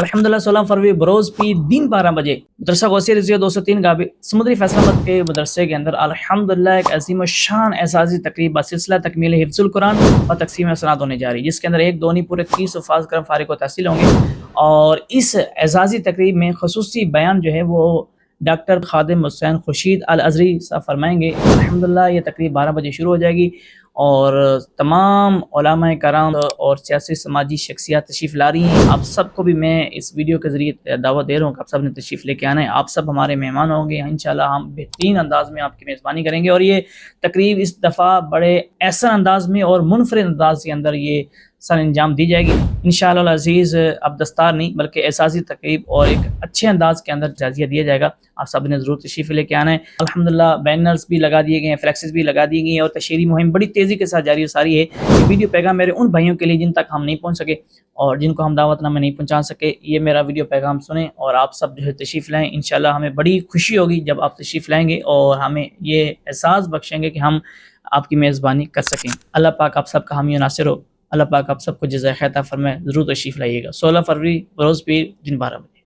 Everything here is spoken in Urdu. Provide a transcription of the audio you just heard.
الحمدللہ 16 فروری بروز پی دن 12 بجے مدرسہ غوثیہ رضویہ 203 گابی سمندری فیصل احمد کے مدرسے کے اندر الحمدللہ ایک عظیم الشان اعزازی تقریب بسلسلہ تکمیل حفظ القرآن اور تقسیم حسنات ہونے جا رہی ہے، جس کے اندر ایک دو نہیں پورے 30 حفاظ کرم فارغ و تحصیل ہوں گے۔ اور اس اعزازی تقریب میں خصوصی بیان جو ہے وہ ڈاکٹر خادم حسین خورشید الازہری صاحب فرمائیں گے۔ الحمدللہ یہ تقریب 12 بجے شروع ہو جائے گی اور تمام علماء کرام اور سیاسی سماجی شخصیات تشریف لا رہی ہیں۔ آپ سب کو بھی میں اس ویڈیو کے ذریعے دعوت دے رہا ہوں کہ آپ سب نے تشریف لے کے آنا ہے، آپ سب ہمارے مہمان ہوں گے، انشاءاللہ ہم بہترین انداز میں آپ کی میزبانی کریں گے۔ اور یہ تقریب اس دفعہ بڑے احسن انداز میں اور منفرد انداز کے اندر یہ سر انجام دی جائے گی انشاءاللہ العزیز۔ اب دستار نہیں بلکہ اعزازی تقریب اور ایک اچھے انداز کے اندر جائزیہ دیا جائے گا، آپ سب نے ضرور تشریف لے کے آنا ہے۔ الحمدللہ بینرز بھی لگا دیے گئے ہیں، فلیکسز بھی لگا دی گئی ہیں اور تشہیری مہم بڑی تیزی کے ساتھ جاری و ساری ہے۔ یہ ویڈیو پیغام میرے ان بھائیوں کے لیے جن تک ہم نہیں پہنچ سکے اور جن کو ہم دعوت نامہ نہیں پہنچا سکے، یہ میرا ویڈیو پیغام سنیں اور آپ سب جو ہے تشریف لائیں۔ انشاءاللہ ہمیں بڑی خوشی ہوگی جب آپ تشریف لائیں گے اور ہمیں یہ احساس بخشیں گے کہ ہم آپ کی میزبانی کر سکیں۔ اللہ پاک آپ سب کا حامی و ناصر ہو، اللہ پاک آپ سب کو جزائے خیر عطا فرمائے۔ ضرور تشریف لائیے گا 16 فروری بروز پیر دن 12 بجے۔